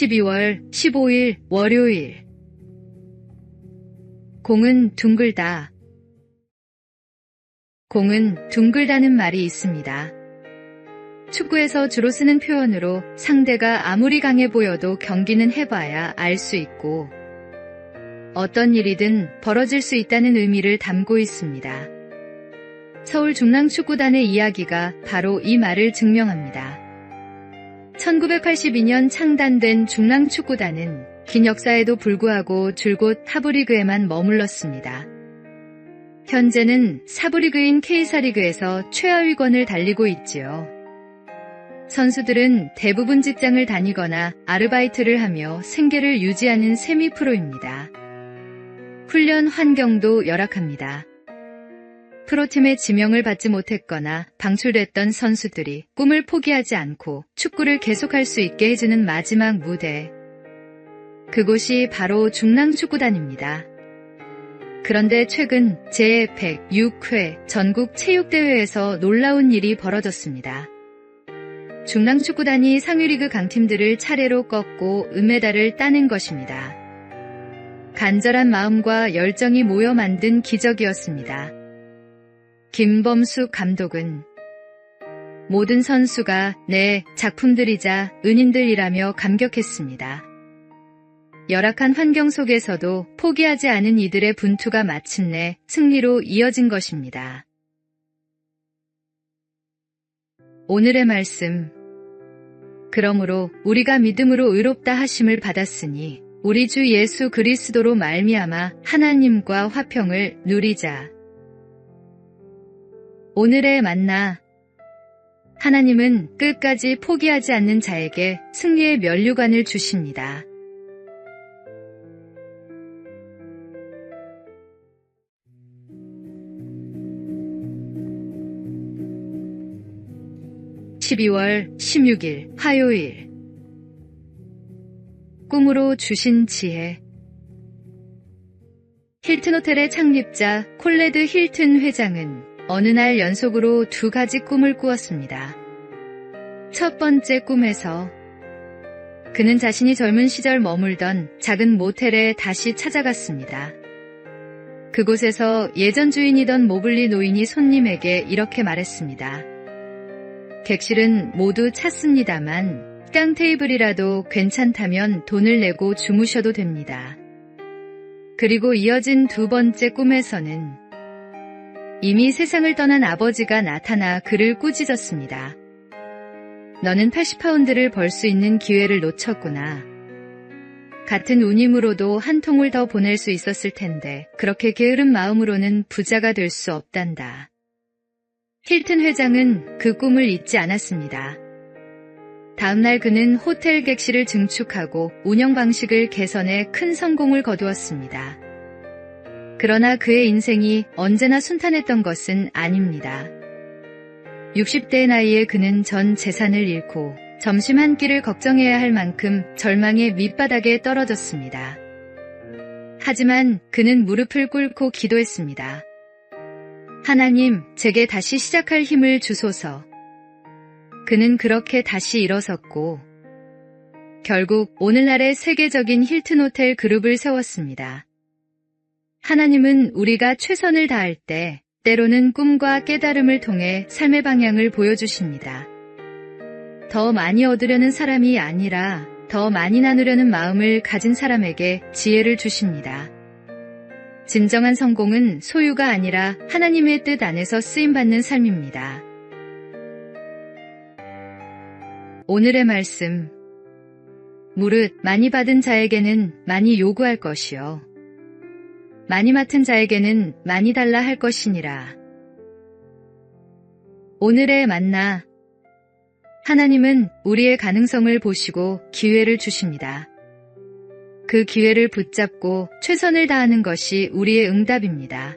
12월 15일 월요일. 공은 둥글다. 공은 둥글다는 말이 있습니다. 축구에서 주로 쓰는 표현으로 상대가 아무리 강해 보여도 경기는 해봐야 알 수 있고 어떤 일이든 벌어질 수 있다는 의미를 담고 있습니다. 서울 중랑축구단의 이야기가 바로 이 말을 증명합니다. 1982년 창단된 중랑축구단은 긴 역사에도 불구하고 줄곧 하부리그에만 머물렀습니다. 현재는 사부리그인 K사리그에서 최하위권을 달리고 있지요. 선수들은 대부분 직장을 다니거나 아르바이트를 하며 생계를 유지하는 세미프로입니다. 훈련 환경도 열악합니다. 프로팀의 지명을 받지 못했거나 방출됐던 선수들이 꿈을 포기하지 않고 축구를 계속할 수 있게 해주는 마지막 무대. 그곳이 바로 중랑축구단입니다. 그런데 최근 제106회 전국체육대회에서 놀라운 일이 벌어졌습니다. 중랑축구단이 상위리그 강팀들을 차례로 꺾고 은메달을 따는 것입니다. 간절한 마음과 열정이 모여 만든 기적이었습니다. 김범숙 감독은 모든 선수가 내 작품들이자 은인들이라며 감격했습니다. 열악한 환경 속에서도 포기하지 않은 이들의 분투가 마침내 승리로 이어진 것입니다. 오늘의 말씀. 그러므로 우리가 믿음으로 의롭다 하심을 받았으니 우리 주 예수 그리스도로 말미암아 하나님과 화평을 누리자. 오늘의 만나. 하나님은 끝까지 포기하지 않는 자에게 승리의 면류관을 주십니다. (12월 16일) 화요일. 꿈으로 주신 지혜. 힐튼 호텔의 창립자 콜레드 힐튼 회장은 어느 날 연속으로 두 가지 꿈을 꾸었습니다. 첫 번째 꿈에서 그는 자신이 젊은 시절 머물던 작은 모텔에 다시 찾아갔습니다. 그곳에서 예전 주인이던 모블리 노인이 손님에게 이렇게 말했습니다. 객실은 모두 찼습니다만 식당 테이블이라도 괜찮다면 돈을 내고 주무셔도 됩니다. 그리고 이어진 두 번째 꿈에서는 이미 세상을 떠난 아버지가 나타나 그를 꾸짖었습니다. 너는 80파운드를 벌 수 있는 기회를 놓쳤구나. 같은 운임으로도 한 통을 더 보낼 수 있었을 텐데 그렇게 게으른 마음으로는 부자가 될 수 없단다. 힐튼 회장은 그 꿈을 잊지 않았습니다. 다음날 그는 호텔 객실을 증축하고 운영 방식을 개선해 큰 성공을 거두었습니다. 그러나 그의 인생이 언제나 순탄했던 것은 아닙니다. 60대의 나이에 그는 전 재산을 잃고 점심 한 끼를 걱정해야 할 만큼 절망의 밑바닥에 떨어졌습니다. 하지만 그는 무릎을 꿇고 기도했습니다. 하나님, 제게 다시 시작할 힘을 주소서. 그는 그렇게 다시 일어섰고 결국 오늘날의 세계적인 힐튼 호텔 그룹을 세웠습니다. 하나님은 우리가 최선을 다할 때 때로는 꿈과 깨달음을 통해 삶의 방향을 보여주십니다. 더 많이 얻으려는 사람이 아니라 더 많이 나누려는 마음을 가진 사람에게 지혜를 주십니다. 진정한 성공은 소유가 아니라 하나님의 뜻 안에서 쓰임받는 삶입니다. 오늘의 말씀. 무릇 많이 받은 자에게는 많이 요구할 것이요 많이 맡은 자에게는 많이 달라 할 것이니라. 오늘의 만나. 하나님은 우리의 가능성을 보시고 기회를 주십니다. 그 기회를 붙잡고 최선을 다하는 것이 우리의 응답입니다.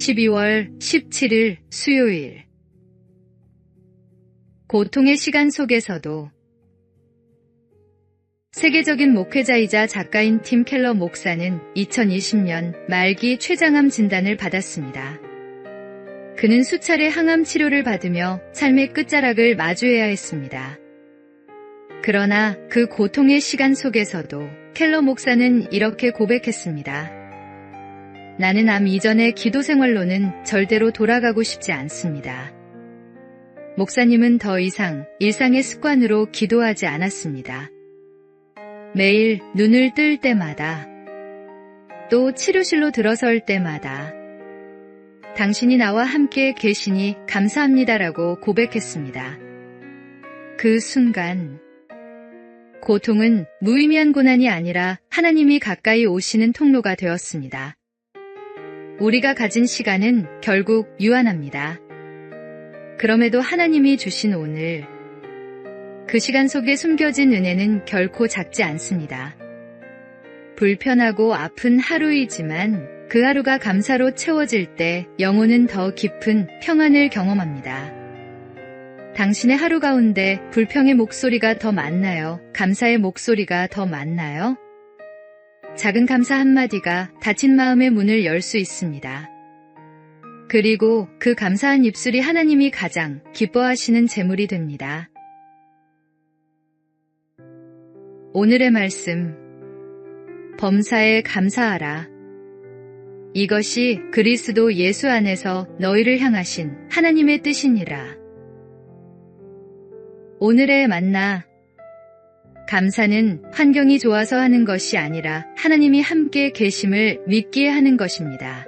12월 17일 수요일. 고통의 시간 속에서도 세계적인 목회자이자 작가인 팀 켈러 목사는 2020년 말기 췌장암 진단을 받았습니다. 그는 수차례 항암 치료를 받으며 삶의 끝자락을 마주해야 했습니다. 그러나 그 고통의 시간 속에서도 켈러 목사는 이렇게 고백했습니다. 나는 암 이전의 기도 생활로는 절대로 돌아가고 싶지 않습니다. 목사님은 더 이상 일상의 습관으로 기도하지 않았습니다. 매일 눈을 뜰 때마다 또 치료실로 들어설 때마다 당신이 나와 함께 계시니 감사합니다라고 고백했습니다. 그 순간 고통은 무의미한 고난이 아니라 하나님이 가까이 오시는 통로가 되었습니다. 우리가 가진 시간은 결국 유한합니다. 그럼에도 하나님이 주신 오늘, 그 시간 속에 숨겨진 은혜는 결코 작지 않습니다. 불편하고 아픈 하루이지만 그 하루가 감사로 채워질 때 영혼은 더 깊은 평안을 경험합니다. 당신의 하루 가운데 불평의 목소리가 더 많나요? 감사의 목소리가 더 많나요? 작은 감사 한마디가 닫힌 마음의 문을 열 수 있습니다. 그리고 그 감사한 입술이 하나님이 가장 기뻐하시는 제물이 됩니다. 오늘의 말씀, 범사에 감사하라. 이것이 그리스도 예수 안에서 너희를 향하신 하나님의 뜻이니라. 오늘의 만나, 감사는 환경이 좋아서 하는 것이 아니라 하나님이 함께 계심을 믿기에 하는 것입니다.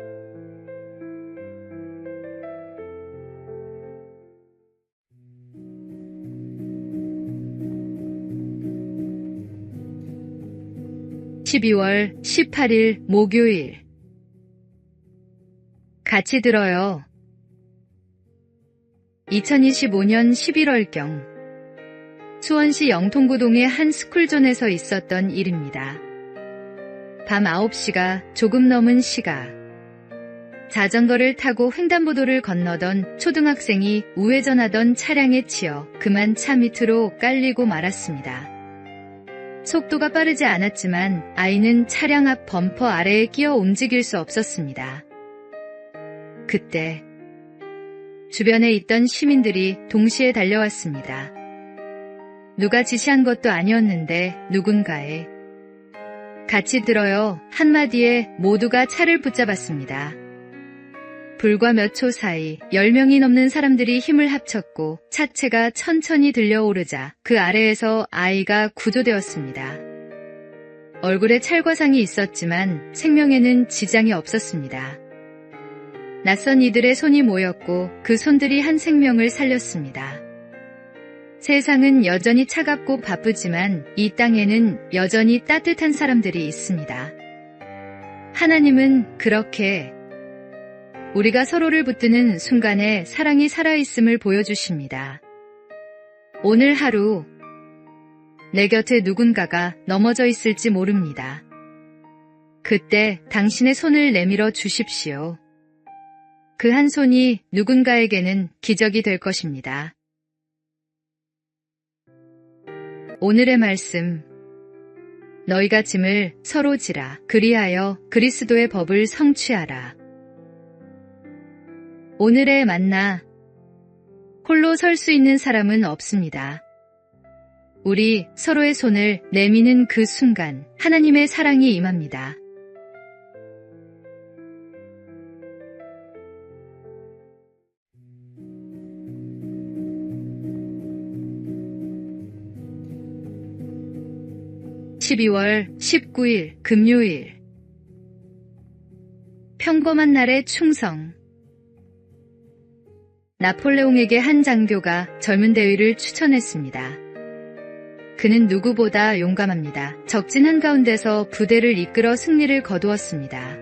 (12월 18일) 목요일. 같이 들어요. 2025년 11월경 수원시 영통구동의 한 스쿨존에서 있었던 일입니다. 밤 9시가 조금 넘은 시각, 자전거를 타고 횡단보도를 건너던 초등학생이 우회전하던 차량에 치여 그만 차 밑으로 깔리고 말았습니다. 속도가 빠르지 않았지만 아이는 차량 앞 범퍼 아래에 끼어 움직일 수 없었습니다. 그때 주변에 있던 시민들이 동시에 달려왔습니다. 누가 지시한 것도 아니었는데 누군가의 같이 들어요 한마디에 모두가 차를 붙잡았습니다. 불과 몇 초 사이 10명이 넘는 사람들이 힘을 합쳤고 차체가 천천히 들려오르자 그 아래에서 아이가 구조되었습니다. 얼굴에 찰과상이 있었지만 생명에는 지장이 없었습니다. 낯선 이들의 손이 모였고 그 손들이 한 생명을 살렸습니다. 세상은 여전히 차갑고 바쁘지만 이 땅에는 여전히 따뜻한 사람들이 있습니다. 하나님은 그렇게 우리가 서로를 붙드는 순간에 사랑이 살아있음을 보여주십니다. 오늘 하루 내 곁에 누군가가 넘어져 있을지 모릅니다. 그때 당신의 손을 내밀어 주십시오. 그 한 손이 누군가에게는 기적이 될 것입니다. 오늘의 말씀, 너희가 짐을 서로 지라 그리하여 그리스도의 법을 성취하라. 오늘의 만나, 홀로 설 수 있는 사람은 없습니다. 우리 서로의 손을 내미는 그 순간 하나님의 사랑이 임합니다. (12월 19일) 금요일. 평범한 날의 충성. 나폴레옹에게 한 장교가 젊은 대위를 추천했습니다. 그는 누구보다 용감합니다. 적진 한가운데서 부대를 이끌어 승리를 거두었습니다.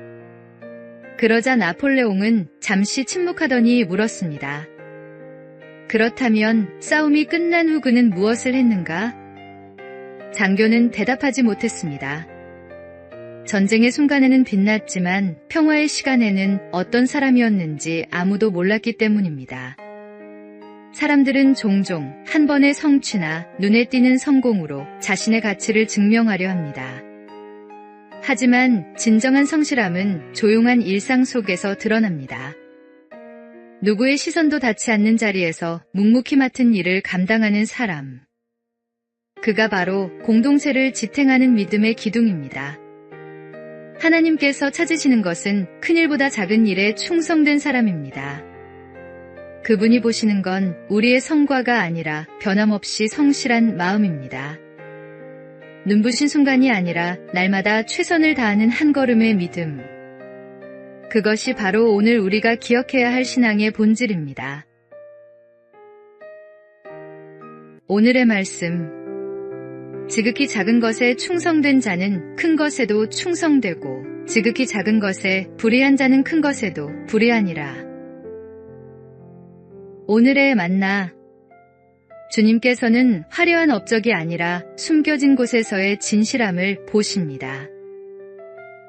그러자 나폴레옹은 잠시 침묵하더니 물었습니다. 그렇다면 싸움이 끝난 후 그는 무엇을 했는가? 장교는 대답하지 못했습니다. 전쟁의 순간에는 빛났지만 평화의 시간에는 어떤 사람이었는지 아무도 몰랐기 때문입니다. 사람들은 종종 한 번의 성취나 눈에 띄는 성공으로 자신의 가치를 증명하려 합니다. 하지만 진정한 성실함은 조용한 일상 속에서 드러납니다. 누구의 시선도 닿지 않는 자리에서 묵묵히 맡은 일을 감당하는 사람. 그가 바로 공동체를 지탱하는 믿음의 기둥입니다. 하나님께서 찾으시는 것은 큰 일보다 작은 일에 충성된 사람입니다. 그분이 보시는 건 우리의 성과가 아니라 변함없이 성실한 마음입니다. 눈부신 순간이 아니라 날마다 최선을 다하는 한 걸음의 믿음. 그것이 바로 오늘 우리가 기억해야 할 신앙의 본질입니다. 오늘의 말씀. 지극히 작은 것에 충성된 자는 큰 것에도 충성되고 지극히 작은 것에 불의한 자는 큰 것에도 불의하니라. 오늘의 만나. 주님께서는 화려한 업적이 아니라 숨겨진 곳에서의 진실함을 보십니다.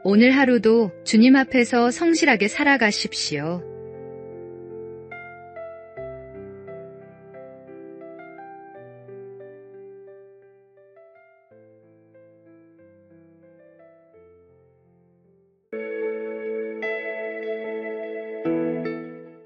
오늘 하루도 주님 앞에서 성실하게 살아가십시오.